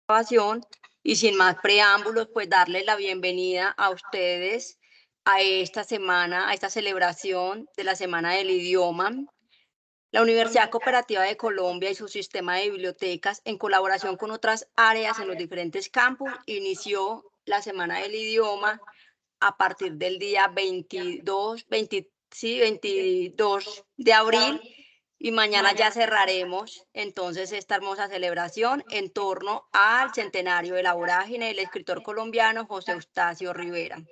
grabación y sin más preámbulos, pues darles la bienvenida a ustedes a esta semana, a esta celebración de la Semana del Idioma. La Universidad Cooperativa de Colombia y su sistema de bibliotecas, en colaboración con otras áreas en los diferentes campus, inició la Semana del Idioma a partir del día 22 de abril, y mañana ya cerraremos entonces esta hermosa celebración en torno al centenario de la vorágine del escritor colombiano José Eustacio Rivera.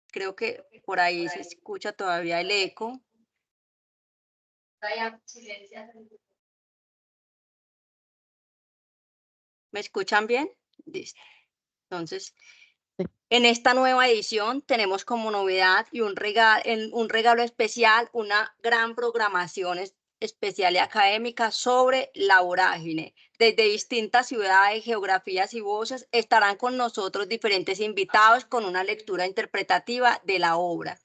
Creo que por ahí se escucha todavía el eco. ¿Me escuchan bien? Listo. Entonces, en esta nueva edición tenemos como novedad y un regalo especial, una gran programación especial y académica sobre la vorágine. Desde distintas ciudades, geografías y voces estarán con nosotros diferentes invitados con una lectura interpretativa de la obra.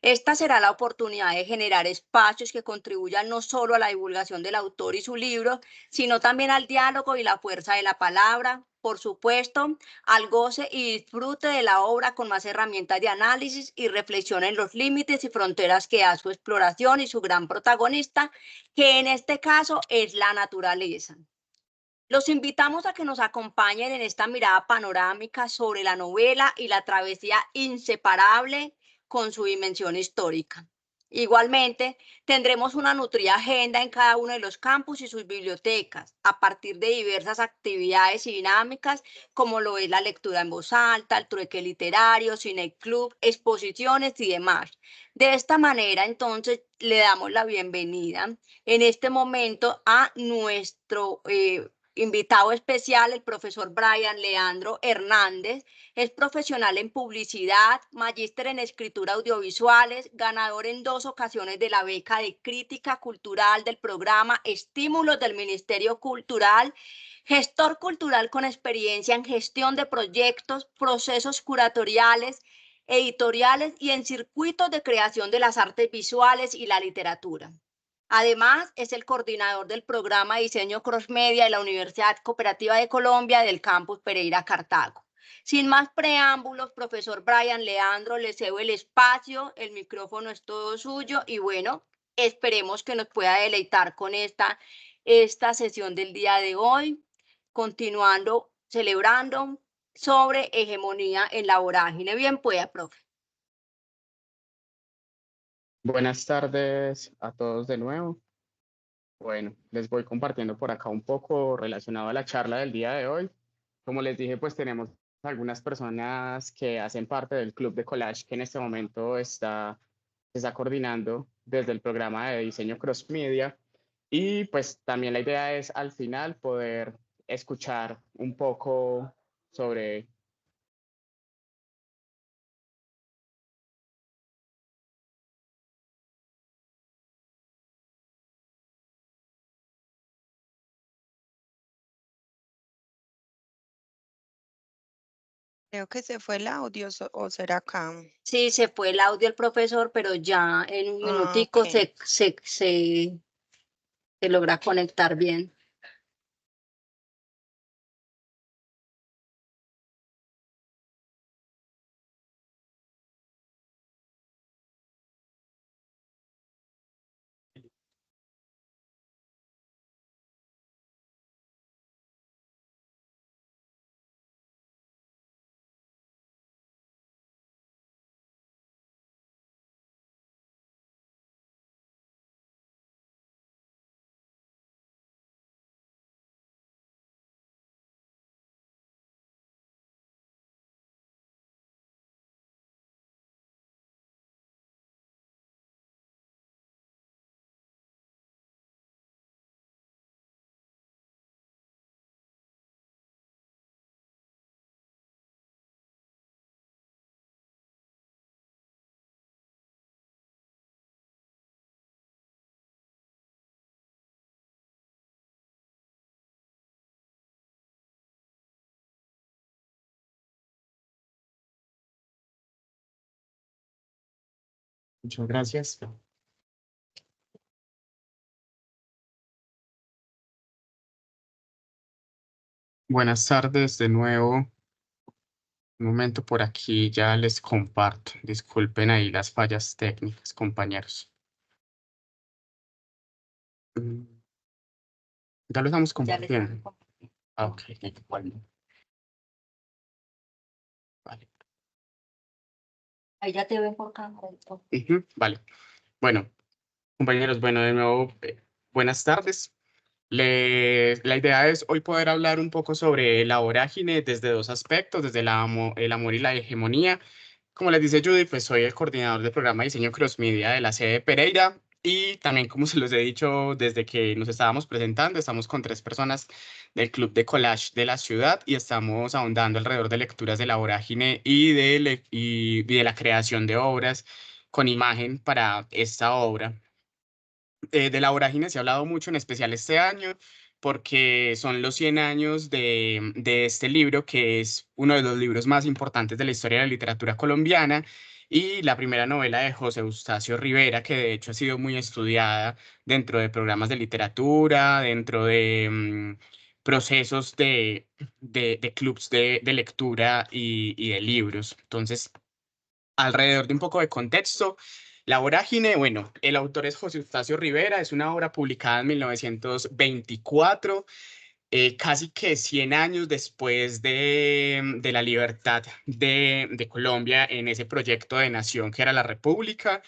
Esta será la oportunidad de generar espacios que contribuyan no solo a la divulgación del autor y su libro, sino también al diálogo y la fuerza de la palabra, por supuesto, al goce y disfrute de la obra con más herramientas de análisis y reflexión en los límites y fronteras que da su exploración y su gran protagonista, que en este caso es la naturaleza. Los invitamos a que nos acompañen en esta mirada panorámica sobre la novela y la travesía inseparable con su dimensión histórica. Igualmente, tendremos una nutrida agenda en cada uno de los campus y sus bibliotecas, a partir de diversas actividades y dinámicas, como lo es la lectura en voz alta, el trueque literario, cineclub, exposiciones y demás. De esta manera, entonces, le damos la bienvenida en este momento a nuestro invitado especial, el profesor Brian Leandro Hernández. Es profesional en publicidad, magíster en escritura audiovisuales, ganador en 2 ocasiones de la beca de crítica cultural del programa Estímulos del Ministerio Cultural, gestor cultural con experiencia en gestión de proyectos, procesos curatoriales, editoriales y en circuitos de creación de las artes visuales y la literatura. Además, es el coordinador del programa de diseño crossmedia de la Universidad Cooperativa de Colombia del campus Pereira Cartago. Sin más preámbulos, profesor Brian Leandro, le cedo el espacio, el micrófono es todo suyo y bueno, esperemos que nos pueda deleitar con esta sesión del día de hoy, continuando, celebrando sobre hegemonía en la vorágine. Bien pueda, profe. Buenas tardes a todos de nuevo. Bueno, les voy compartiendo por acá un poco relacionado a la charla del día de hoy. Como les dije, pues tenemos algunas personas que hacen parte del club de collage que en este momento se está coordinando desde el programa de diseño cross media. Y pues también la idea es al final poder escuchar un poco sobre. Creo que se fue el audio o será acá. Sí, se fue el audio del profesor, pero ya en un minutico Ok. se logra conectar bien. Muchas gracias. Buenas tardes de nuevo. Un momento por aquí, ya les comparto. Disculpen ahí las fallas técnicas, compañeros. Mm, Ya lo estamos Ya les compartiendo. Ok, bueno, vale. ahí ya te ven por cámara. Vale. Bueno, compañeros, bueno, de nuevo, buenas tardes. La idea es hoy poder hablar un poco sobre la vorágine desde dos aspectos, desde el amor y la hegemonía. Como les dice Judy, pues soy el coordinador del programa de diseño Cross Media de la sede de Pereira y también, como se los he dicho desde que nos estábamos presentando, estamos con 3 personas del Club de Collage de la ciudad y estamos ahondando alrededor de lecturas de la vorágine y de la creación de obras con imagen para esta obra. De la vorágine se ha hablado mucho, en especial este año, porque son los 100 años de este libro, que es uno de los libros más importantes de la historia de la literatura colombiana y la primera novela de José Eustacio Rivera, que de hecho ha sido muy estudiada dentro de programas de literatura, dentro de procesos de clubs de lectura y de libros. Entonces, alrededor de un poco de contexto, La Vorágine, bueno, el autor es José Eustacio Rivera, es una obra publicada en 1924, casi que 100 años después de la libertad de Colombia en ese proyecto de nación que era la República.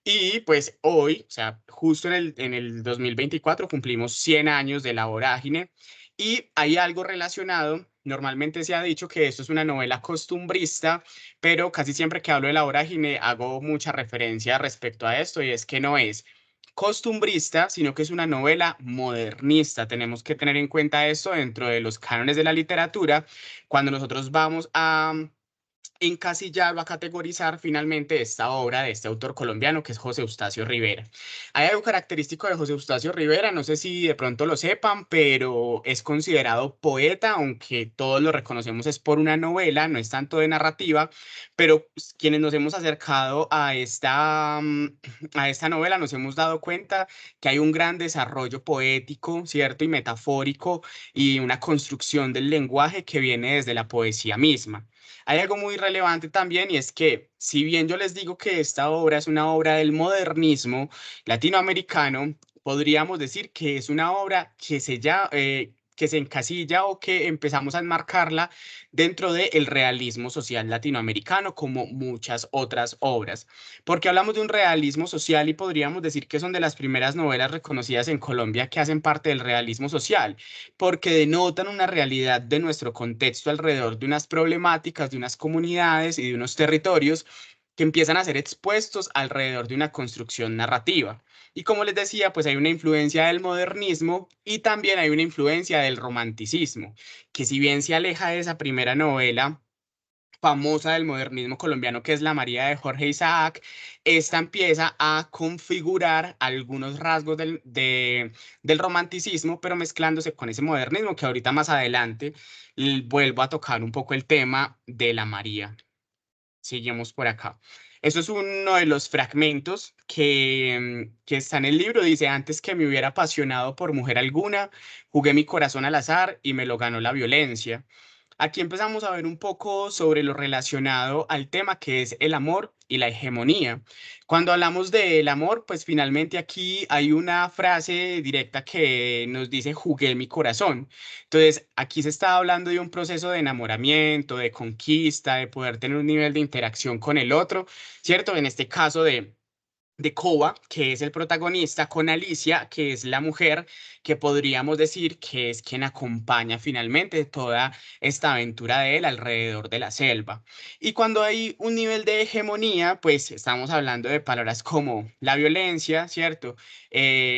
Y pues hoy, o sea, justo en el 2024 cumplimos 100 años de La Vorágine y hay algo relacionado. Normalmente se ha dicho que esto es una novela costumbrista, pero casi siempre que hablo de La Vorágine hago mucha referencia respecto a esto y es que no es costumbrista, sino que es una novela modernista. Tenemos que tener en cuenta esto dentro de los cánones de la literatura cuando nosotros vamos a encasillar o a categorizar finalmente esta obra de este autor colombiano que es José Eustacio Rivera. Hay algo característico de José Eustacio Rivera, no sé si de pronto lo sepan, pero es considerado poeta, aunque todos lo reconocemos es por una novela, no es tanto de narrativa, pero pues, quienes nos hemos acercado a esta novela nos hemos dado cuenta que hay un gran desarrollo poético, ¿cierto? Y metafórico y una construcción del lenguaje que viene desde la poesía misma. Hay algo muy relevante también y es que si bien yo les digo que esta obra es una obra del modernismo latinoamericano, podríamos decir que es una obra que se encasilla o que empezamos a enmarcarla dentro del realismo social latinoamericano, como muchas otras obras. Porque hablamos de un realismo social y podríamos decir que son de las primeras novelas reconocidas en Colombia que hacen parte del realismo social porque denotan una realidad de nuestro contexto alrededor de unas problemáticas, de unas comunidades y de unos territorios que empiezan a ser expuestos alrededor de una construcción narrativa. Y como les decía, pues hay una influencia del modernismo y también hay una influencia del romanticismo, que si bien se aleja de esa primera novela famosa del modernismo colombiano, que es La María de Jorge Isaac, esta empieza a configurar algunos rasgos del romanticismo, pero mezclándose con ese modernismo, que ahorita más adelante vuelvo a tocar un poco el tema de la María. Seguimos por acá. Eso es uno de los fragmentos que está en el libro. Dice, antes que me hubiera apasionado por mujer alguna, jugué mi corazón al azar y me lo ganó la violencia. Aquí empezamos a ver un poco sobre lo relacionado al tema que es el amor y la hegemonía. Cuando hablamos del amor, pues finalmente aquí hay una frase directa que nos dice jugué mi corazón. Entonces, aquí se está hablando de un proceso de enamoramiento, de conquista, de poder tener un nivel de interacción con el otro, ¿cierto? En este caso de Koba, que es el protagonista, con Alicia, que es la mujer que podríamos decir que es quien acompaña finalmente toda esta aventura de él alrededor de la selva. Y cuando hay un nivel de hegemonía, pues estamos hablando de palabras como la violencia, ¿cierto?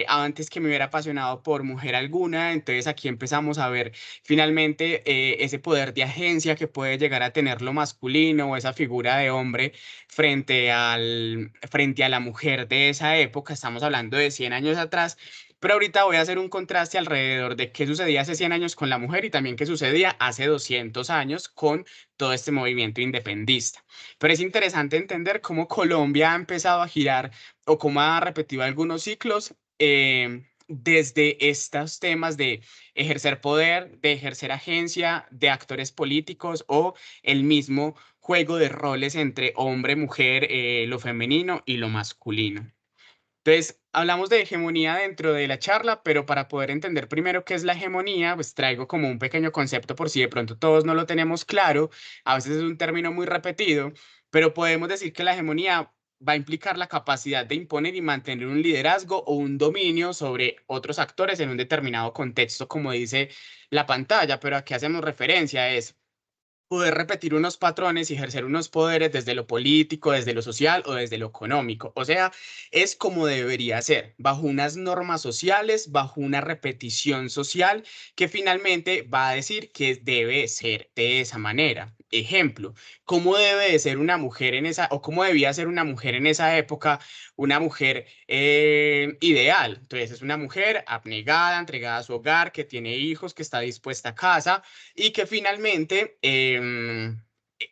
Antes que me hubiera apasionado por mujer alguna, entonces aquí empezamos a ver finalmente ese poder de agencia que puede llegar a tener lo masculino o esa figura de hombre frente a la mujer de esa época. Estamos hablando de 100 años atrás, pero ahorita voy a hacer un contraste alrededor de qué sucedía hace 100 años con la mujer y también qué sucedía hace 200 años con todo este movimiento independista. Pero es interesante entender cómo Colombia ha empezado a girar o cómo ha repetido algunos ciclos desde estos temas de ejercer poder, de ejercer agencia, de actores políticos o el mismo juego de roles entre hombre, mujer, lo femenino y lo masculino. Entonces, hablamos de hegemonía dentro de la charla, pero para poder entender primero qué es la hegemonía, pues traigo como un pequeño concepto por si de pronto todos no lo tenemos claro. A veces es un término muy repetido, pero podemos decir que la hegemonía va a implicar la capacidad de imponer y mantener un liderazgo o un dominio sobre otros actores en un determinado contexto, como dice la pantalla. Pero ¿a qué hacemos referencia? Es poder repetir unos patrones y ejercer unos poderes desde lo político, desde lo social o desde lo económico. O sea, es como debería ser, bajo unas normas sociales, bajo una repetición social que finalmente va a decir que debe ser de esa manera. Ejemplo, ¿cómo debe de ser una mujer en esa, o cómo debía ser una mujer en esa época, una mujer ideal? Entonces, es una mujer abnegada, entregada a su hogar, que tiene hijos, que está dispuesta a casa y que finalmente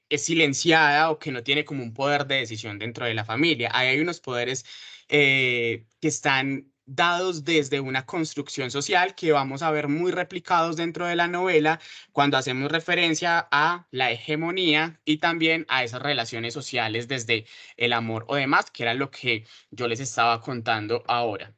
es silenciada o que no tiene como un poder de decisión dentro de la familia. Ahí hay unos poderes que están dados desde una construcción social que vamos a ver muy replicados dentro de la novela cuando hacemos referencia a la hegemonía y también a esas relaciones sociales desde el amor o demás, que era lo que yo les estaba contando ahora.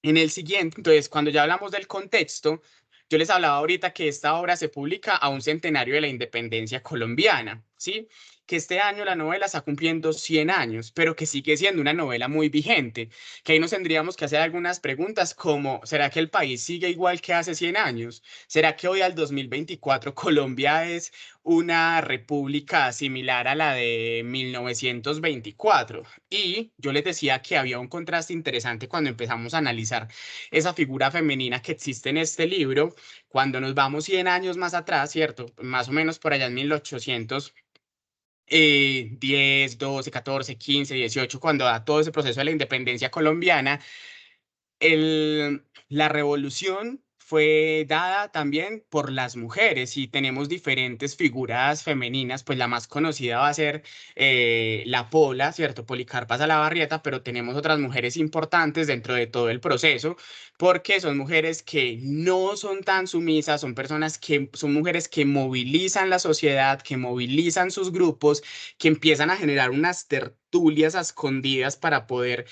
En el siguiente, entonces, cuando ya hablamos del contexto, yo les hablaba ahorita que esta obra se publica a un centenario de la independencia colombiana, ¿sí? Que este año la novela está cumpliendo 100 años, pero que sigue siendo una novela muy vigente, que ahí nos tendríamos que hacer algunas preguntas como, ¿será que el país sigue igual que hace 100 años? ¿Será que hoy al 2024 Colombia es una república similar a la de 1924? Y yo les decía que había un contraste interesante cuando empezamos a analizar esa figura femenina que existe en este libro, cuando nos vamos 100 años más atrás, ¿cierto? Más o menos por allá en 1800. 10, 12, 14, 15, 18, cuando da todo ese proceso de la independencia colombiana, la revolución fue dada también por las mujeres y tenemos diferentes figuras femeninas, pues la más conocida va a ser la Pola, ¿cierto? Policarpa Salabarrieta, pero tenemos otras mujeres importantes dentro de todo el proceso, porque son mujeres que no son tan sumisas, son personas que son mujeres que movilizan la sociedad, que movilizan sus grupos, que empiezan a generar unas tertulias a escondidas para poder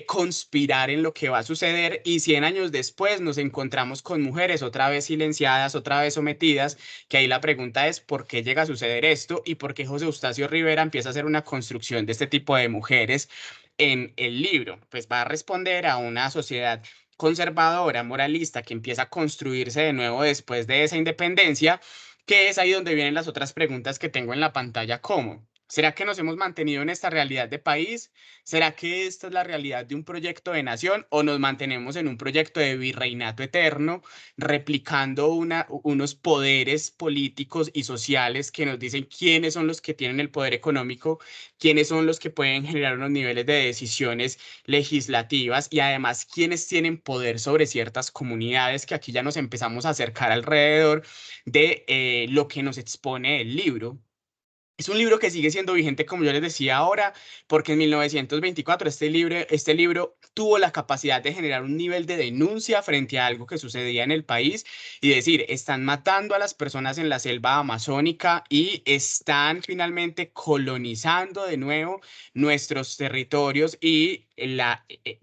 conspirar en lo que va a suceder y 100 años después nos encontramos con mujeres otra vez silenciadas, otra vez sometidas, que ahí la pregunta es ¿por qué llega a suceder esto y por qué José Eustacio Rivera empieza a hacer una construcción de este tipo de mujeres en el libro? Pues va a responder a una sociedad conservadora, moralista, que empieza a construirse de nuevo después de esa independencia, que es ahí donde vienen las otras preguntas que tengo en la pantalla, como ¿será que nos hemos mantenido en esta realidad de país? ¿Será que esta es la realidad de un proyecto de nación o nos mantenemos en un proyecto de virreinato eterno, replicando unos poderes políticos y sociales que nos dicen quiénes son los que tienen el poder económico, quiénes son los que pueden generar unos niveles de decisiones legislativas y además quiénes tienen poder sobre ciertas comunidades, que aquí ya nos empezamos a acercar alrededor de lo que nos expone el libro? Es un libro que sigue siendo vigente, como yo les decía ahora, porque en 1924 este libro tuvo la capacidad de generar un nivel de denuncia frente a algo que sucedía en el país y decir, están matando a las personas en la selva amazónica y están finalmente colonizando de nuevo nuestros territorios y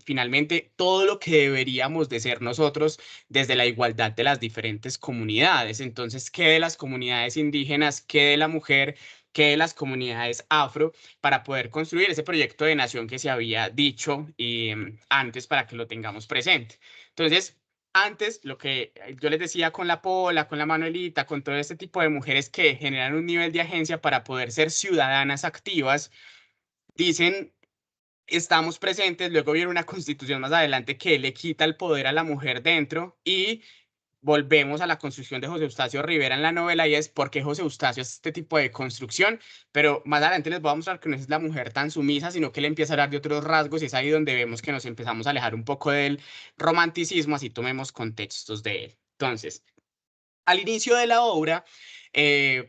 finalmente todo lo que deberíamos de ser nosotros desde la igualdad de las diferentes comunidades. Entonces, ¿qué de las comunidades indígenas? ¿Qué de la mujer? Que de las comunidades afro para poder construir ese proyecto de nación que se había dicho antes para que lo tengamos presente? Entonces, antes, lo que yo les decía con la Pola, con la Manuelita, con todo este tipo de mujeres que generan un nivel de agencia para poder ser ciudadanas activas, dicen, estamos presentes, luego viene una constitución más adelante que le quita el poder a la mujer dentro y volvemos a la construcción de José Eustacio Rivera en la novela y es por qué José Eustacio hace este tipo de construcción, pero más adelante les voy a mostrar que no es la mujer tan sumisa, sino que le empieza a hablar de otros rasgos y es ahí donde vemos que nos empezamos a alejar un poco del romanticismo, así tomemos contextos de él. Entonces, al inicio de la obra,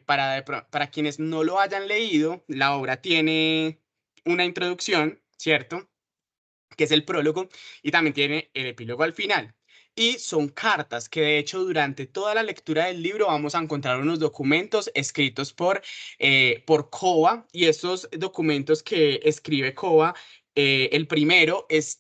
para quienes no lo hayan leído, la obra tiene una introducción, ¿cierto? Que es el prólogo, y también tiene el epílogo al final. y son cartas que de hecho durante toda la lectura del libro vamos a encontrar unos documentos escritos por Kova, y estos documentos que escribe Kova, el primero es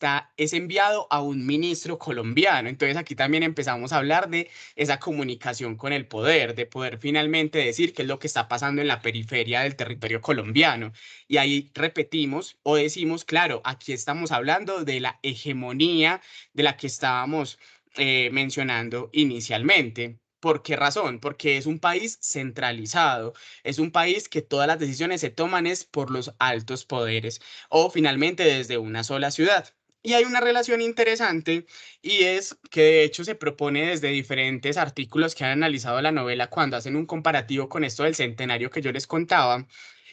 enviado a un ministro colombiano. Entonces aquí también empezamos a hablar de esa comunicación con el poder, de poder finalmente decir qué es lo que está pasando en la periferia del territorio colombiano. Y ahí repetimos o decimos, claro, aquí estamos hablando de la hegemonía de la que estábamos mencionando inicialmente. ¿Por qué razón? Porque es un país centralizado, es un país que todas las decisiones se toman es por los altos poderes o finalmente desde una sola ciudad. Y hay una relación interesante, y es que de hecho se propone desde diferentes artículos que han analizado la novela cuando hacen un comparativo con esto del centenario que yo les contaba,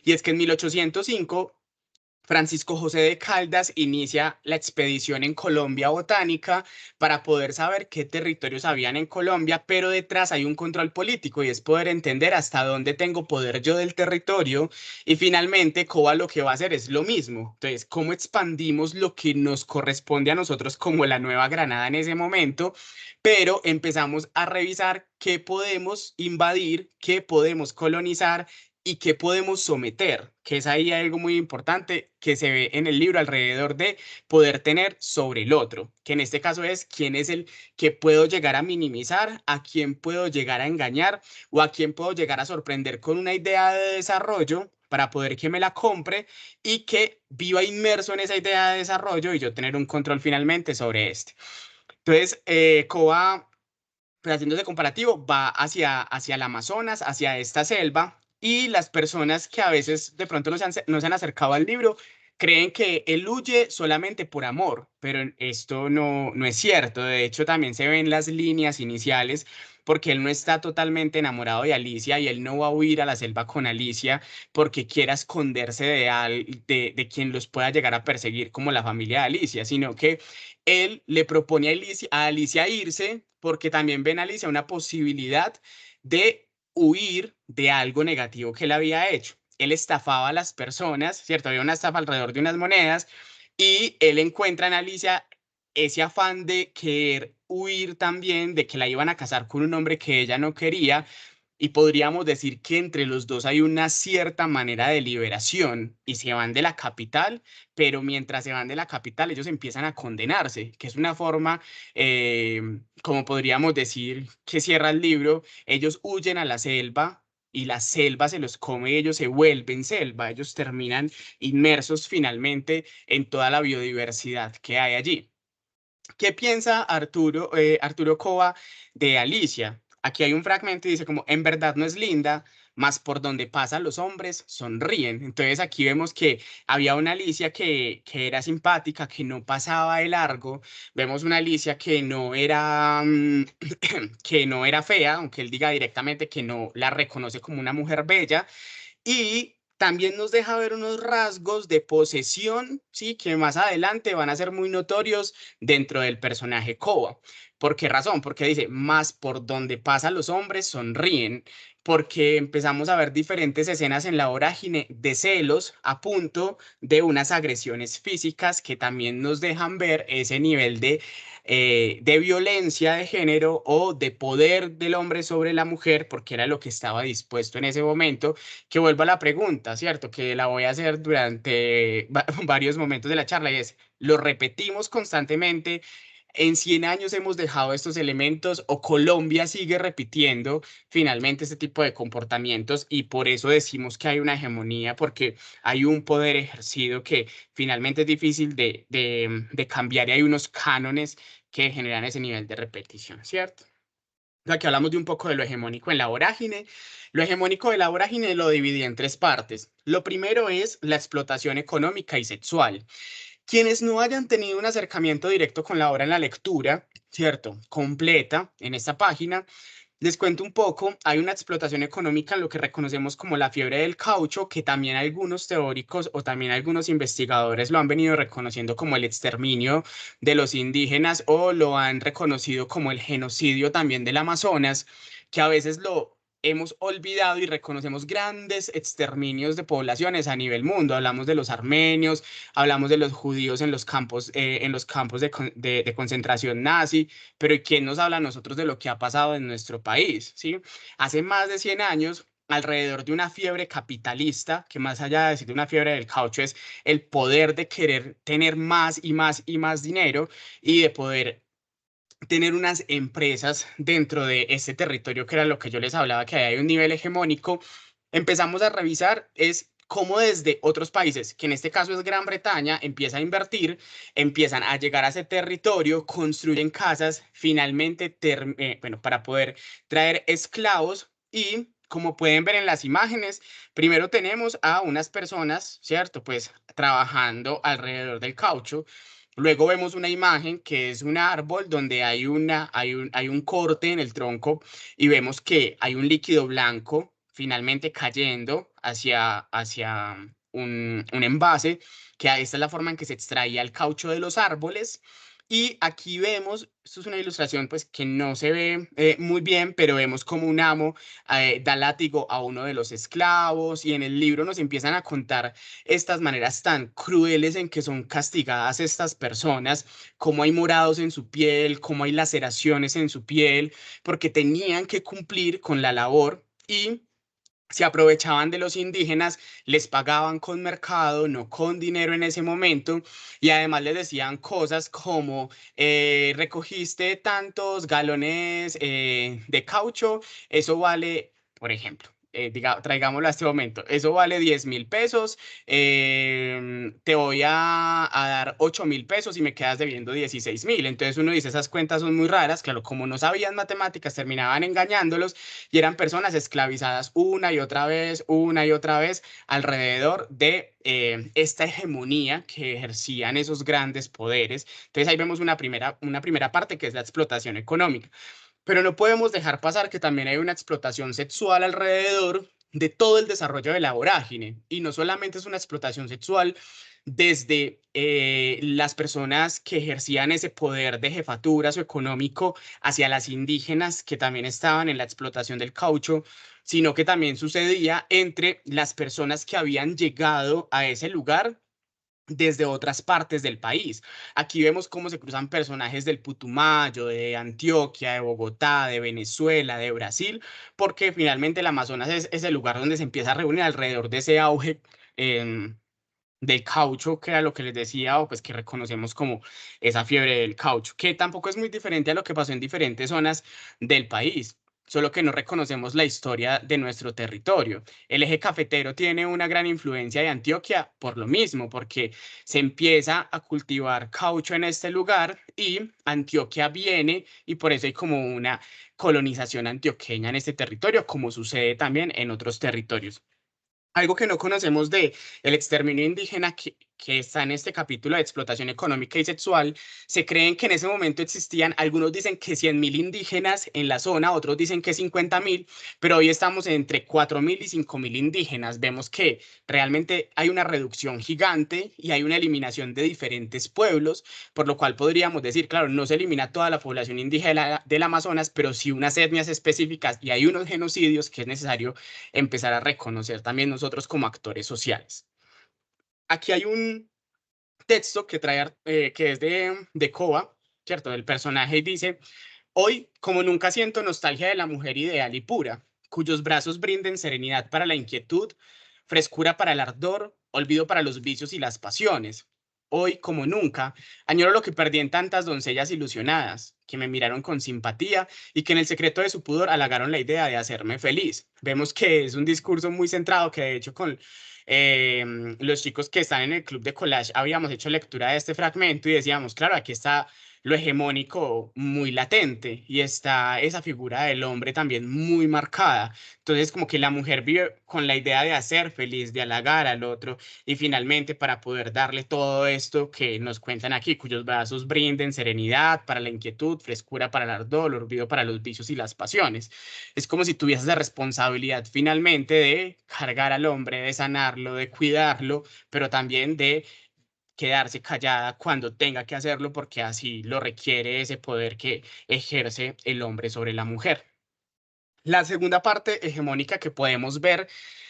y es que en 1805 Francisco José de Caldas inicia la expedición en Colombia Botánica para poder saber qué territorios habían en Colombia, pero detrás hay un control político y es poder entender hasta dónde tengo poder yo del territorio. Y finalmente Cova lo que va a hacer es lo mismo. Entonces, ¿cómo expandimos lo que nos corresponde a nosotros como la Nueva Granada en ese momento? Pero empezamos a revisar qué podemos invadir, qué podemos colonizar y qué podemos someter, que es ahí algo muy importante que se ve en el libro alrededor de poder tener sobre el otro, que en este caso es quién es el que puedo llegar a minimizar, a quién puedo llegar a engañar o a quién puedo llegar a sorprender con una idea de desarrollo para poder que me la compre y que viva inmerso en esa idea de desarrollo y yo tener un control finalmente sobre este. Entonces, Cova, pues haciendo ese comparativo, va hacia el Amazonas, hacia esta selva, y las personas que a veces de pronto no se han acercado al libro creen que él huye solamente por amor, pero esto no es cierto. De hecho, también se ven las líneas iniciales porque él no está totalmente enamorado de Alicia y él no va a huir a la selva con Alicia porque quiera esconderse de quien los pueda llegar a perseguir como la familia de Alicia, sino que él le propone a Alicia irse porque también ven a Alicia una posibilidad de huir de algo negativo que él había hecho. Él estafaba a las personas, ¿cierto? Había una estafa alrededor de unas monedas y él encuentra en Alicia ese afán de querer huir también, de que la iban a casar con un hombre que ella no quería, y podríamos decir que entre los dos hay una cierta manera de liberación y se van de la capital, pero mientras se van de la capital ellos empiezan a condenarse, que es una forma, como podríamos decir, que cierra el libro. Ellos huyen a la selva y la selva se los come y ellos se vuelven selva, ellos terminan inmersos finalmente en toda la biodiversidad que hay allí. ¿Qué piensa Arturo Cova de Alicia? Aquí hay un fragmento y dice como, en verdad no es linda, mas por donde pasan los hombres sonríen. Entonces aquí vemos que había una Alicia que era simpática, que no pasaba de largo. Vemos una Alicia que no era, que no era fea, aunque él diga directamente que no la reconoce como una mujer bella. Y también nos deja ver unos rasgos de posesión, ¿sí? Que más adelante van a ser muy notorios dentro del personaje Koba. ¿Por qué razón? Porque dice, más por donde pasan los hombres sonríen, porque empezamos a ver diferentes escenas en la vorágine de celos a punto de unas agresiones físicas que también nos dejan ver ese nivel de violencia de género o de poder del hombre sobre la mujer, porque era lo que estaba dispuesto en ese momento. Que vuelva a la pregunta, ¿cierto? Que la voy a hacer durante varios momentos de la charla, y es, ¿lo repetimos constantemente? ¿En 100 años hemos dejado estos elementos o Colombia sigue repitiendo finalmente este tipo de comportamientos? Y por eso decimos que hay una hegemonía, porque hay un poder ejercido que finalmente es difícil de cambiar, y hay unos cánones que generan ese nivel de repetición, ¿cierto? Aquí hablamos de un poco de lo hegemónico en la vorágine. Lo hegemónico de la vorágine lo dividí en tres partes. Lo primero es la explotación económica y sexual. Quienes no hayan tenido un acercamiento directo con la obra en la lectura, ¿cierto? Completa en esta página, les cuento un poco. Hay una explotación económica en lo que reconocemos como la fiebre del caucho, que también algunos teóricos o también algunos investigadores lo han venido reconociendo como el exterminio de los indígenas, o lo han reconocido como el genocidio también del Amazonas, que a veces lo hemos olvidado y reconocemos grandes exterminios de poblaciones a nivel mundo. Hablamos de los armenios, hablamos de los judíos en los campos de concentración nazi, pero ¿quién nos habla a nosotros de lo que ha pasado en nuestro país? ¿Sí? Hace más de 100 años, alrededor de una fiebre capitalista, que más allá de decir de una fiebre del caucho es el poder de querer tener más y más y más dinero y de poder tener unas empresas dentro de ese territorio que era lo que yo les hablaba, que hay un nivel hegemónico, empezamos a revisar es cómo desde otros países, que en este caso es Gran Bretaña, empieza a invertir, empiezan a llegar a ese territorio, construyen casas, finalmente, bueno, para poder traer esclavos y... Como pueden ver en las imágenes, primero tenemos a unas personas, ¿cierto? Pues trabajando alrededor del caucho. Luego vemos una imagen que es un árbol donde hay un corte en el tronco y vemos que hay un líquido blanco finalmente cayendo hacia un envase, que esta es la forma en que se extraía el caucho de los árboles. Y aquí vemos, esto es una ilustración pues que no se ve muy bien, pero vemos como un amo da látigo a uno de los esclavos y en el libro nos empiezan a contar estas maneras tan crueles en que son castigadas estas personas, cómo hay morados en su piel, cómo hay laceraciones en su piel, porque tenían que cumplir con la labor y se aprovechaban de los indígenas, les pagaban con mercado, no con dinero en ese momento, y además les decían cosas como recogiste tantos galones de caucho, eso vale, por ejemplo. Traigámoslo a este momento, eso vale 10.000 pesos, te voy a dar 8.000 pesos y me quedas debiendo 16.000. Entonces uno dice, esas cuentas son muy raras, claro, como no sabían matemáticas, terminaban engañándolos y eran personas esclavizadas una y otra vez alrededor de esta hegemonía que ejercían esos grandes poderes. Entonces ahí vemos una primera parte que es la explotación económica. Pero no podemos dejar pasar que también hay una explotación sexual alrededor de todo el desarrollo de la vorágine. Y no solamente es una explotación sexual desde las personas que ejercían ese poder de jefatura socioeconómico hacia las indígenas que también estaban en la explotación del caucho, sino que también sucedía entre las personas que habían llegado a ese lugar desde otras partes del país. Aquí vemos cómo se cruzan personajes del Putumayo, de Antioquia, de Bogotá, de Venezuela, de Brasil, porque finalmente el Amazonas es el lugar donde se empieza a reunir alrededor de ese auge del caucho, que era lo que les decía, o pues que reconocemos como esa fiebre del caucho, que tampoco es muy diferente a lo que pasó en diferentes zonas del país, solo que no reconocemos la historia de nuestro territorio. El eje cafetero tiene una gran influencia de Antioquia por lo mismo, porque se empieza a cultivar caucho en este lugar y Antioquia viene y por eso hay como una colonización antioqueña en este territorio, como sucede también en otros territorios. Algo que no conocemos de el exterminio indígena que está en este capítulo de explotación económica y sexual, se creen que en ese momento existían, algunos dicen que 100.000 indígenas en la zona, otros dicen que 50.000, pero hoy estamos entre 4.000 y 5.000 indígenas. Vemos que realmente hay una reducción gigante y hay una eliminación de diferentes pueblos, por lo cual podríamos decir, claro, no se elimina toda la población indígena del Amazonas, pero sí unas etnias específicas y hay unos genocidios que es necesario empezar a reconocer también nosotros como actores sociales. Aquí hay un texto que que es de Koba, ¿cierto? Del personaje y dice, hoy como nunca siento nostalgia de la mujer ideal y pura, cuyos brazos brinden serenidad para la inquietud, frescura para el ardor, olvido para los vicios y las pasiones. Hoy, como nunca, añoro lo que perdí en tantas doncellas ilusionadas, que me miraron con simpatía y que en el secreto de su pudor halagaron la idea de hacerme feliz. Vemos que es un discurso muy centrado, que de hecho con los chicos que están en el club de collage habíamos hecho lectura de este fragmento y decíamos, claro, aquí está lo hegemónico muy latente y está esa figura del hombre también muy marcada. Entonces, como que la mujer vive con la idea de hacer feliz, de halagar al otro y finalmente para poder darle todo esto que nos cuentan aquí, cuyos brazos brinden serenidad para la inquietud, frescura para el ardor, olvido para los vicios y las pasiones. Es como si tuvieses la responsabilidad finalmente de cargar al hombre, de sanarlo, de cuidarlo, pero también de quedarse callada cuando tenga que hacerlo porque así lo requiere ese poder que ejerce el hombre sobre la mujer. La segunda parte hegemónica que podemos ver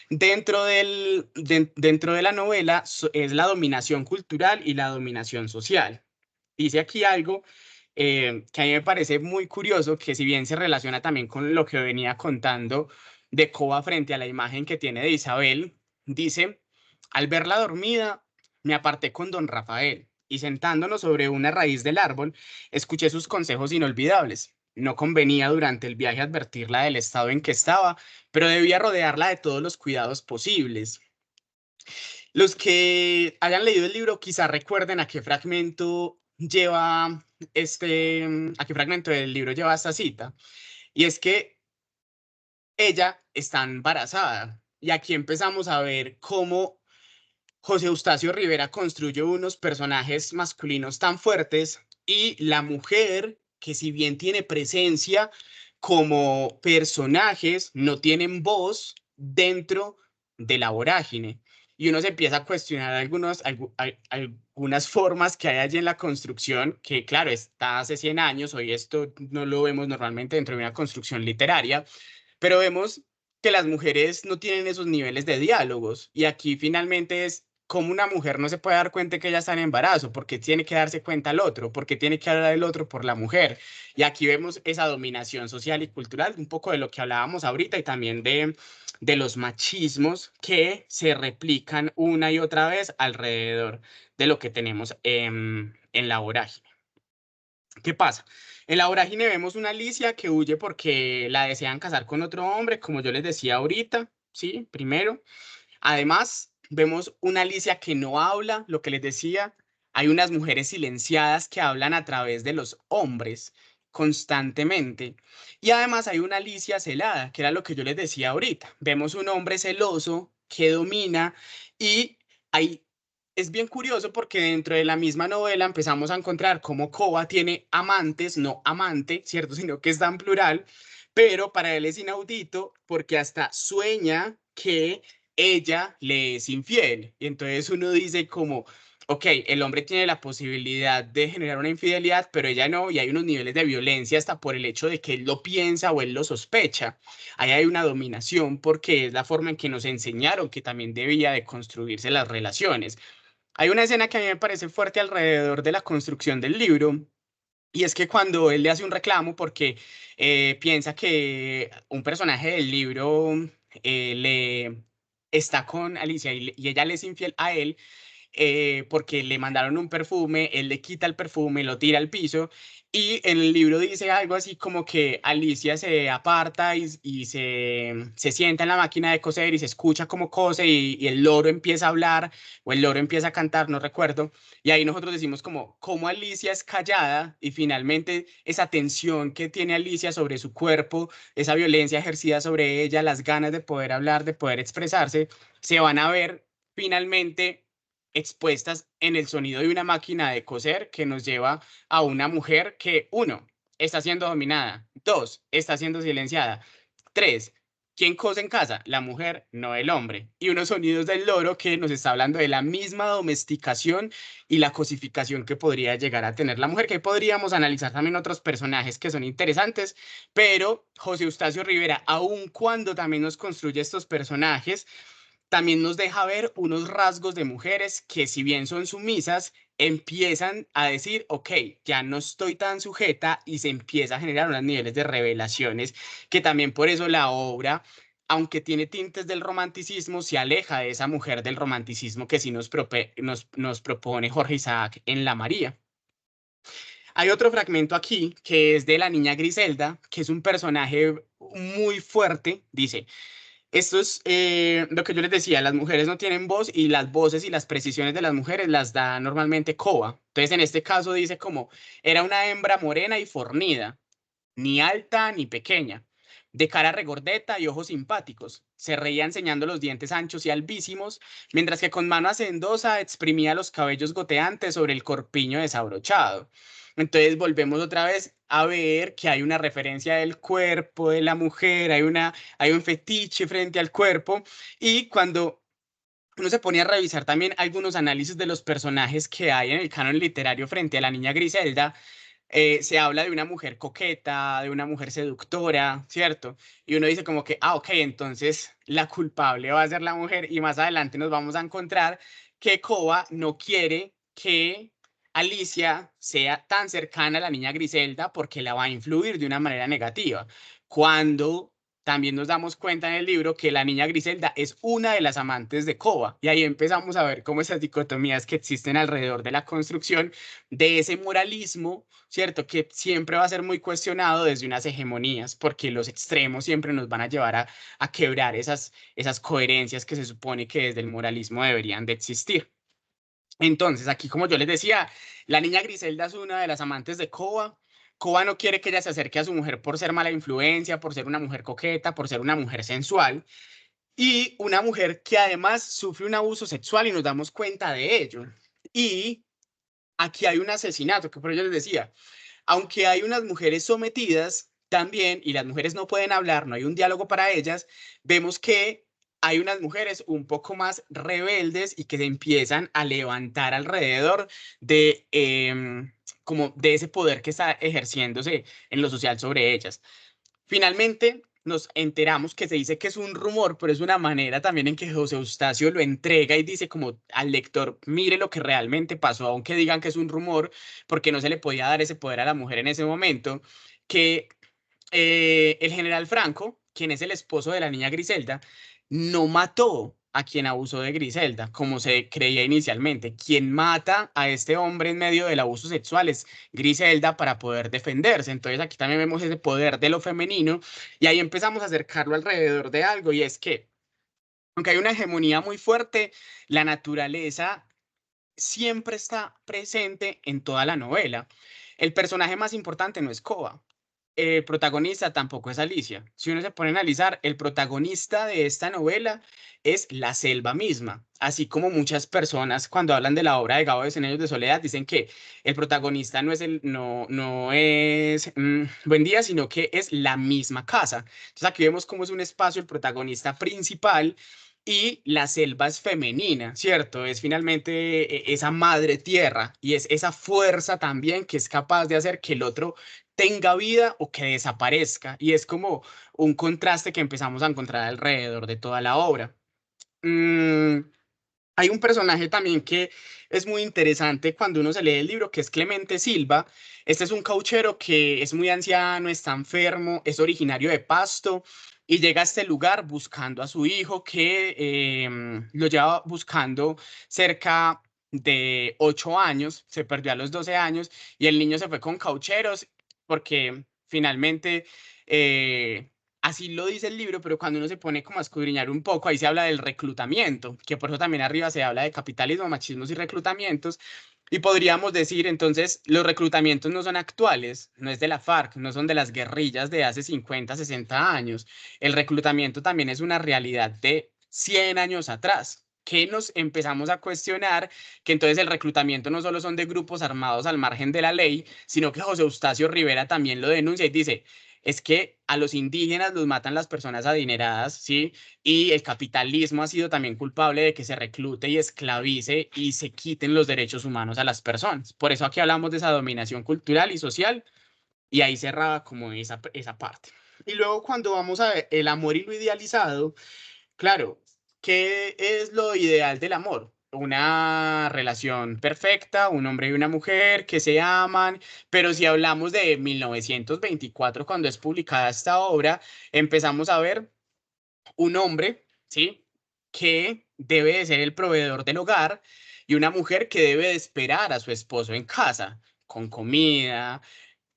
dentro de la novela es la dominación cultural y la dominación social. Dice aquí algo que a mí me parece muy curioso, que si bien se relaciona también con lo que venía contando de Koba frente a la imagen que tiene de Isabel, dice: al verla dormida, me aparté con don Rafael y sentándonos sobre una raíz del árbol, escuché sus consejos inolvidables. No convenía durante el viaje advertirla del estado en que estaba, pero debía rodearla de todos los cuidados posibles. Los que hayan leído el libro quizá recuerden a qué fragmento lleva a qué fragmento del libro lleva esta cita. Y es que ella está embarazada. Y aquí empezamos a ver cómo José Eustacio Rivera construye unos personajes masculinos tan fuertes y la mujer, que si bien tiene presencia como personajes, no tienen voz dentro de la vorágine. Y uno se empieza a cuestionar algunas formas que hay allí en la construcción, que claro, está hace 100 años, hoy esto no lo vemos normalmente dentro de una construcción literaria, pero vemos que las mujeres no tienen esos niveles de diálogos. Y aquí finalmente es como una mujer no se puede dar cuenta que ella está en embarazo, porque tiene que darse cuenta el otro, porque tiene que hablar el otro por la mujer. Y aquí vemos esa dominación social y cultural, un poco de lo que hablábamos ahorita y también de los machismos que se replican una y otra vez alrededor de lo que tenemos en la vorágine. ¿Qué pasa? En la vorágine vemos una Alicia que huye porque la desean casar con otro hombre, como yo les decía ahorita, ¿sí? Primero. Además, vemos una Alicia que no habla, lo que les decía. Hay unas mujeres silenciadas que hablan a través de los hombres constantemente. Y además hay una Alicia celada, que era lo que yo les decía ahorita. Vemos un hombre celoso que domina y hay es bien curioso porque dentro de la misma novela empezamos a encontrar cómo Koba tiene amantes, no amante, ¿cierto? Sino que está en plural, pero para él es inaudito porque hasta sueña que ella le es infiel. Y entonces uno dice como, ok, el hombre tiene la posibilidad de generar una infidelidad, pero ella no, y hay unos niveles de violencia hasta por el hecho de que él lo piensa o él lo sospecha. Ahí hay una dominación porque es la forma en que nos enseñaron que también debía de construirse las relaciones. Hay una escena que a mí me parece fuerte alrededor de la construcción del libro, y es que cuando él le hace un reclamo porque piensa que un personaje del libro le está con Alicia y ella le es infiel a él, porque le mandaron un perfume, él le quita el perfume, lo tira al piso y en el libro dice algo así como que Alicia se aparta y se sienta en la máquina de coser y se escucha cómo cose y el loro empieza a hablar o el loro empieza a cantar, no recuerdo, y ahí nosotros decimos como Alicia es callada y finalmente esa tensión que tiene Alicia sobre su cuerpo, esa violencia ejercida sobre ella, las ganas de poder hablar, de poder expresarse, se van a ver finalmente expuestas en el sonido de una máquina de coser que nos lleva a una mujer que, 1, está siendo dominada, 2, está siendo silenciada, 3, ¿quién cose en casa? La mujer, no el hombre. Y unos sonidos del loro que nos está hablando de la misma domesticación y la cosificación que podría llegar a tener la mujer, que podríamos analizar también otros personajes que son interesantes, pero José Eustacio Rivera, aun cuando también nos construye estos personajes, también nos deja ver unos rasgos de mujeres que si bien son sumisas, empiezan a decir, ok, ya no estoy tan sujeta y se empieza a generar unos niveles de revelaciones que también por eso la obra, aunque tiene tintes del romanticismo, se aleja de esa mujer del romanticismo que sí nos propone Jorge Isaac en La María. Hay otro fragmento aquí que es de la niña Griselda, que es un personaje muy fuerte, dice. Esto es lo que yo les decía, las mujeres no tienen voz y las voces y las precisiones de las mujeres las da normalmente Koba. Entonces, en este caso dice como, era una hembra morena y fornida, ni alta ni pequeña, de cara regordeta y ojos simpáticos. Se reía enseñando los dientes anchos y albísimos, mientras que con mano hacendosa exprimía los cabellos goteantes sobre el corpiño desabrochado. Entonces volvemos otra vez a ver que hay una referencia del cuerpo de la mujer, hay un fetiche frente al cuerpo, y cuando uno se pone a revisar también algunos análisis de los personajes que hay en el canon literario frente a la niña Griselda, se habla de una mujer coqueta, de una mujer seductora, ¿cierto? Y uno dice como que, ok, entonces la culpable va a ser la mujer y más adelante nos vamos a encontrar que Koba no quiere que Alicia sea tan cercana a la niña Griselda porque la va a influir de una manera negativa. Cuando también nos damos cuenta en el libro que la niña Griselda es una de las amantes de Koba. Y ahí empezamos a ver cómo esas dicotomías que existen alrededor de la construcción de ese moralismo, ¿cierto? Que siempre va a ser muy cuestionado desde unas hegemonías, porque los extremos siempre nos van a llevar a quebrar esas coherencias que se supone que desde el moralismo deberían de existir. Entonces, aquí, como yo les decía, la niña Griselda es una de las amantes de Koba. Koba no quiere que ella se acerque a su mujer por ser mala influencia, por ser una mujer coqueta, por ser una mujer sensual y una mujer que además sufre un abuso sexual y nos damos cuenta de ello. Y aquí hay un asesinato, que por ello les decía, aunque hay unas mujeres sometidas también y las mujeres no pueden hablar, no hay un diálogo para ellas, vemos que hay unas mujeres un poco más rebeldes y que se empiezan a levantar alrededor de, como de ese poder que está ejerciéndose en lo social sobre ellas. Finalmente, nos enteramos que se dice que es un rumor, pero es una manera también en que José Eustacio lo entrega y dice como al lector, mire lo que realmente pasó, aunque digan que es un rumor, porque no se le podía dar ese poder a la mujer en ese momento, que el general Franco, quien es el esposo de la niña Griselda, no mató a quien abusó de Griselda, como se creía inicialmente. Quien mata a este hombre en medio del abuso sexual es Griselda para poder defenderse. Entonces aquí también vemos ese poder de lo femenino y ahí empezamos a acercarlo alrededor de algo y es que, aunque hay una hegemonía muy fuerte, la naturaleza siempre está presente en toda la novela. El personaje más importante no es Koba. El protagonista tampoco es Alicia. Si uno se pone a analizar, el protagonista de esta novela es la selva misma. Así como muchas personas cuando hablan de la obra de Gabo de Cien Años de Soledad dicen que el protagonista no es Buen Día, sino que es la misma casa. Entonces aquí vemos cómo es un espacio el protagonista principal y la selva es femenina, ¿cierto? Es finalmente esa madre tierra y es esa fuerza también que es capaz de hacer que el otro tenga vida o que desaparezca. Y es como un contraste que empezamos a encontrar alrededor de toda la obra. Hay un personaje también que es muy interesante cuando uno se lee el libro, que es Clemente Silva. Este es un cauchero que es muy anciano, está enfermo, es originario de Pasto y llega a este lugar buscando a su hijo que lo lleva buscando cerca de 8 años, se perdió a los 12 años y el niño se fue con caucheros porque finalmente así lo dice el libro, pero cuando uno se pone como a escudriñar un poco, ahí se habla del reclutamiento, que por eso también arriba se habla de capitalismo, machismos y reclutamientos. Y podríamos decir, entonces, los reclutamientos no son actuales, no es de la FARC, no son de las guerrillas de hace 50, 60 años. El reclutamiento también es una realidad de 100 años atrás, que nos empezamos a cuestionar que entonces el reclutamiento no solo son de grupos armados al margen de la ley, sino que José Eustacio Rivera también lo denuncia y dice, es que a los indígenas los matan las personas adineradas, ¿sí? Y el capitalismo ha sido también culpable de que se reclute y esclavice y se quiten los derechos humanos a las personas. Por eso aquí hablamos de esa dominación cultural y social y ahí cerraba como esa parte. Y luego cuando vamos a ver el amor y lo idealizado, claro, ¿qué es lo ideal del amor? Una relación perfecta, un hombre y una mujer que se aman, pero si hablamos de 1924, cuando es publicada esta obra, empezamos a ver un hombre, ¿sí? Que debe de ser el proveedor del hogar y una mujer que debe de esperar a su esposo en casa, con comida,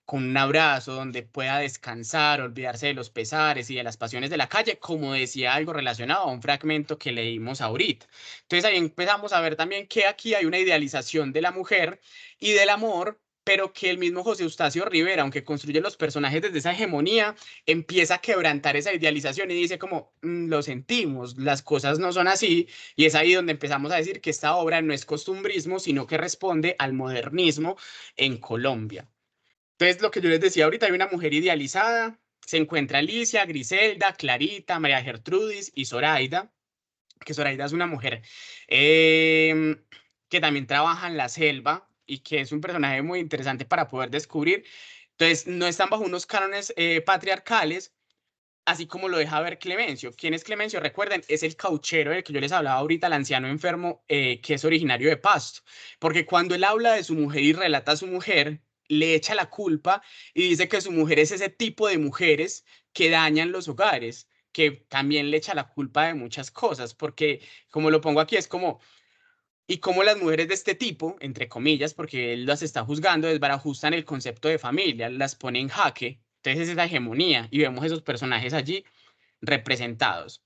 con un abrazo donde pueda descansar, olvidarse de los pesares y de las pasiones de la calle, como decía algo relacionado a un fragmento que leímos ahorita. Entonces ahí empezamos a ver también que aquí hay una idealización de la mujer y del amor, pero que el mismo José Eustacio Rivera, aunque construye los personajes desde esa hegemonía, empieza a quebrantar esa idealización y dice como, lo sentimos, las cosas no son así, y es ahí donde empezamos a decir que esta obra no es costumbrismo, sino que responde al modernismo en Colombia. Entonces, lo que yo les decía ahorita, hay una mujer idealizada, se encuentra Alicia, Griselda, Clarita, María Gertrudis y Zoraida, que Zoraida es una mujer que también trabaja en la selva, y que es un personaje muy interesante para poder descubrir. Entonces, no están bajo unos cánones patriarcales, así como lo deja ver Clemencio. ¿Quién es Clemencio? Recuerden, es el cauchero del que yo les hablaba ahorita, el anciano enfermo que es originario de Pasto. Porque cuando él habla de su mujer y relata a su mujer, le echa la culpa y dice que su mujer es ese tipo de mujeres que dañan los hogares, que también le echa la culpa de muchas cosas, porque como lo pongo aquí, es como, y como las mujeres de este tipo, entre comillas, porque él las está juzgando, desbarajustan el concepto de familia, las pone en jaque. Entonces es esa hegemonía y vemos esos personajes allí representados.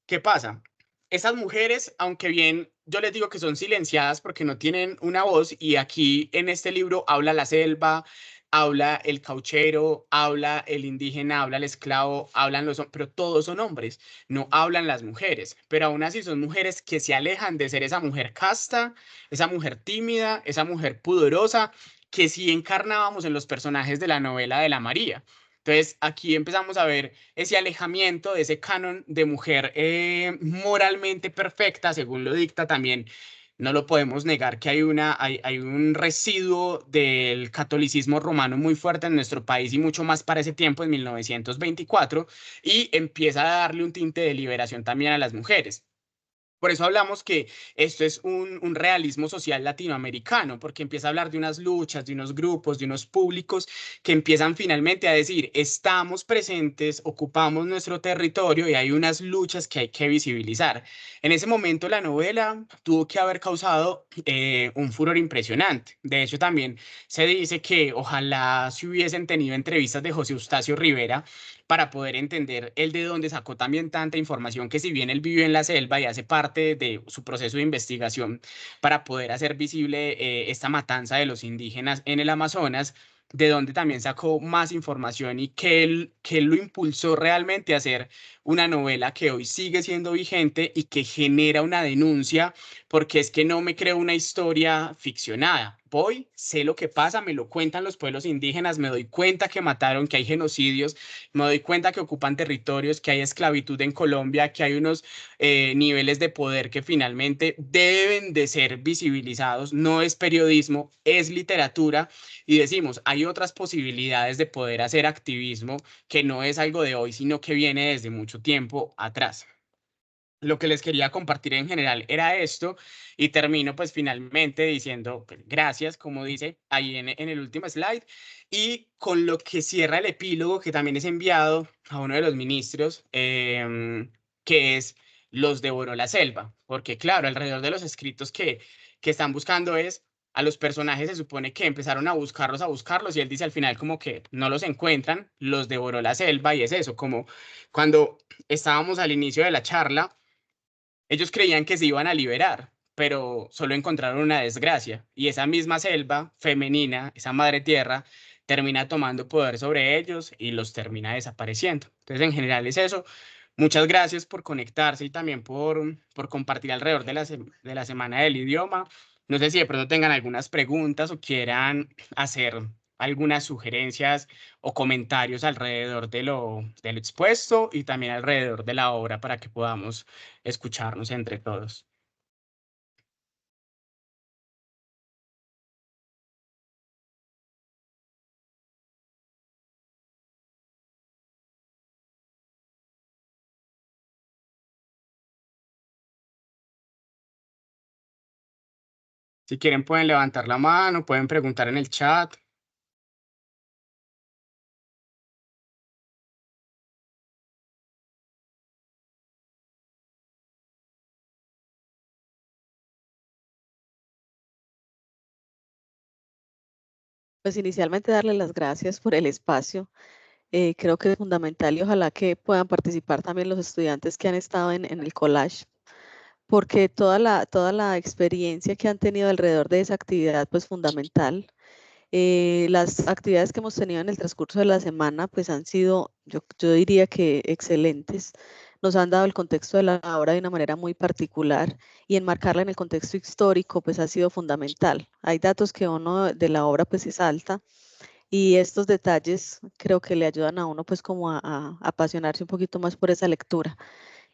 ¿Qué pasa? Esas mujeres, aunque bien yo les digo que son silenciadas porque no tienen una voz, y aquí en este libro habla la selva, habla el cauchero, habla el indígena, habla el esclavo, hablan pero todos son hombres, no hablan las mujeres, pero aún así son mujeres que se alejan de ser esa mujer casta, esa mujer tímida, esa mujer pudorosa, que sí encarnábamos en los personajes de la novela de la María. Entonces, aquí empezamos a ver ese alejamiento de ese canon de mujer moralmente perfecta, según lo dicta también. No lo podemos negar que hay un residuo del catolicismo romano muy fuerte en nuestro país y mucho más para ese tiempo, en 1924, y empieza a darle un tinte de liberación también a las mujeres. Por eso hablamos que esto es un realismo social latinoamericano, porque empieza a hablar de unas luchas, de unos grupos, de unos públicos que empiezan finalmente a decir, estamos presentes, ocupamos nuestro territorio y hay unas luchas que hay que visibilizar. En ese momento la novela tuvo que haber causado un furor impresionante. De hecho, también se dice que ojalá se hubiesen tenido entrevistas de José Eustacio Rivera para poder entender él de dónde sacó también tanta información, que si bien él vivió en la selva y hace parte de su proceso de investigación para poder hacer visible esta matanza de los indígenas en el Amazonas, de dónde también sacó más información y que él lo impulsó realmente a hacer una novela que hoy sigue siendo vigente y que genera una denuncia, porque es que no me creo una historia ficcionada. Voy, sé lo que pasa, me lo cuentan los pueblos indígenas, me doy cuenta que mataron, que hay genocidios, me doy cuenta que ocupan territorios, que hay esclavitud en Colombia, que hay unos niveles de poder que finalmente deben de ser visibilizados. No es periodismo, es literatura, y decimos, hay otras posibilidades de poder hacer activismo que no es algo de hoy, sino que viene desde mucho tiempo atrás. Lo que les quería compartir en general era esto, y termino pues finalmente diciendo pues, gracias, como dice ahí en el último slide, y con lo que cierra el epílogo que también es enviado a uno de los ministros, que es los devoró la selva, porque claro, alrededor de los escritos que están buscando es a los personajes, se supone que empezaron a buscarlos, y él dice al final como que no los encuentran, los devoró la selva, y es eso, como cuando estábamos al inicio de la charla, ellos creían que se iban a liberar, pero solo encontraron una desgracia, y esa misma selva femenina, esa madre tierra, termina tomando poder sobre ellos y los termina desapareciendo. Entonces, en general es eso. Muchas gracias por conectarse y también por compartir alrededor de de la Semana del Idioma. No sé si de pronto tengan algunas preguntas o quieran hacer algunas sugerencias o comentarios alrededor de lo expuesto y también alrededor de la obra para que podamos escucharnos entre todos. Si quieren pueden levantar la mano, pueden preguntar en el chat. Pues inicialmente darle las gracias por el espacio. Creo que es fundamental y ojalá que puedan participar también los estudiantes que han estado en el collage, porque toda la experiencia que han tenido alrededor de esa actividad, pues fundamental. Las actividades que hemos tenido en el transcurso de la semana, pues han sido, yo diría que excelentes. Nos han dado el contexto de la obra de una manera muy particular, y enmarcarla en el contexto histórico, pues ha sido fundamental. Hay datos que uno de la obra pues se salta, y estos detalles creo que le ayudan a uno pues como a apasionarse un poquito más por esa lectura.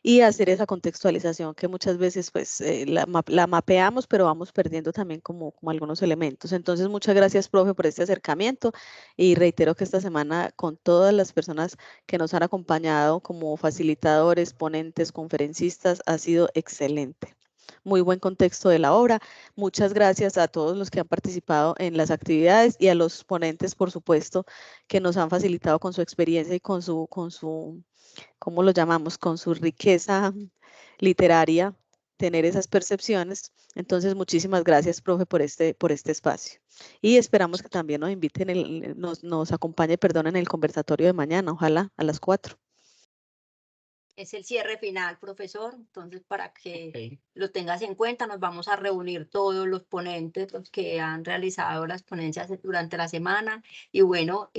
y hacer esa contextualización que muchas veces pues la mapeamos, pero vamos perdiendo también como algunos elementos. Entonces, muchas gracias, profe, por este acercamiento y reitero que esta semana con todas las personas que nos han acompañado como facilitadores, ponentes, conferencistas, ha sido excelente. Muy buen contexto de la obra. Muchas gracias a todos los que han participado en las actividades y a los ponentes, por supuesto, que nos han facilitado con su experiencia y con su ¿cómo lo llamamos? Con su riqueza literaria, tener esas percepciones. Entonces, muchísimas gracias, profe, por este espacio. Y esperamos que también nos inviten, nos acompañe, perdón, en el conversatorio de mañana, ojalá a las 4. Es el cierre final, profesor. Entonces, para que Ok. lo tengas en cuenta, nos vamos a reunir todos los ponentes, los que han realizado las ponencias durante la semana. Y bueno,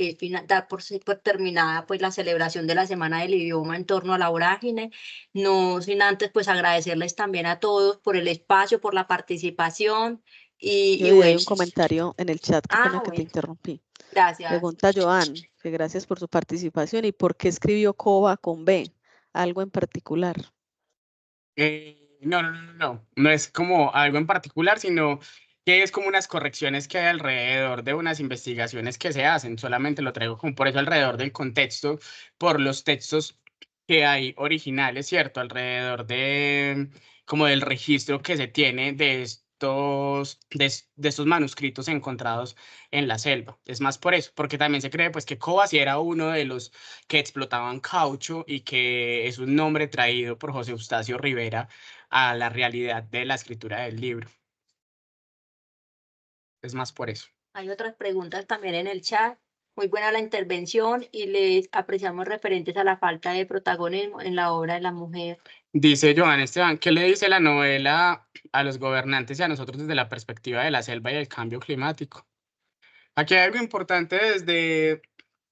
dar por terminada pues la celebración de la Semana del Idioma en torno a la vorágine. No sin antes pues agradecerles también a todos por el espacio, por la participación. Y Hay bueno, un comentario en el chat, qué pena que te bueno, interrumpí. gracias. Pregunta Joan, que gracias por su participación. ¿Y por qué escribió COBA con B? ¿Algo en particular? No es como algo en particular, sino que es como unas correcciones que hay alrededor de unas investigaciones que se hacen. Solamente lo traigo como por eso alrededor del contexto, por los textos que hay originales, ¿cierto? Alrededor de como del registro que se tiene de estos manuscritos encontrados en la selva. Es más por eso, porque también se cree pues que Cobas era uno de los que explotaban caucho y que es un nombre traído por José Eustacio Rivera a la realidad de la escritura del libro. Es más por eso. Hay otras preguntas también en el chat. Muy buena la intervención y les apreciamos referentes a la falta de protagonismo en la obra de la mujer. Dice Joan Esteban, ¿qué le dice la novela a los gobernantes y a nosotros desde la perspectiva de la selva y el cambio climático? Aquí hay algo importante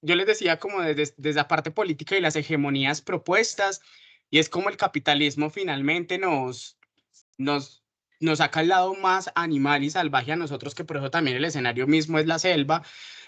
yo les decía como desde la parte política y las hegemonías propuestas, y es como el capitalismo finalmente nos, nos saca al lado más animal y salvaje a nosotros, que por eso también el escenario mismo es la selva,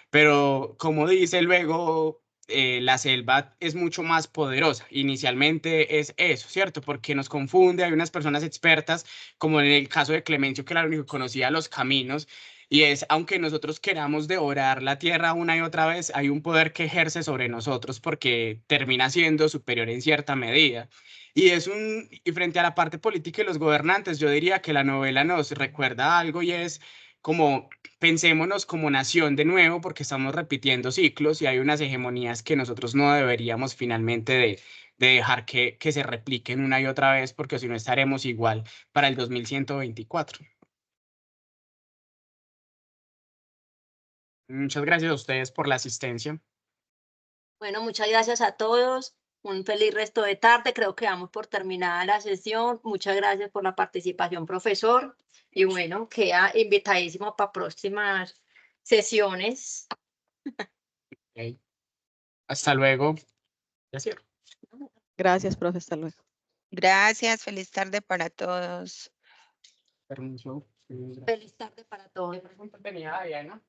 pero como dice luego, la selva es mucho más poderosa. Inicialmente es eso, ¿cierto? Porque nos confunde, hay unas personas expertas, como en el caso de Clemencio, que era el único que conocía los caminos, y es, aunque nosotros queramos devorar la tierra una y otra vez, hay un poder que ejerce sobre nosotros porque termina siendo superior en cierta medida. Y frente a la parte política y los gobernantes, yo diría que la novela nos recuerda algo y es como pensémonos como nación de nuevo porque estamos repitiendo ciclos y hay unas hegemonías que nosotros no deberíamos finalmente de dejar que se repliquen una y otra vez porque si no estaremos igual para el 2124. Muchas gracias a ustedes por la asistencia. Bueno, muchas gracias a todos. Un feliz resto de tarde. Creo que damos por terminada la sesión. Muchas gracias por la participación, profesor. Y bueno, queda invitadísimo para próximas sesiones. Okay. Hasta luego. Ya cierro. Gracias, profe, hasta luego. Gracias, feliz tarde para todos. Permiso. Feliz tarde para todos. Tenía Diana.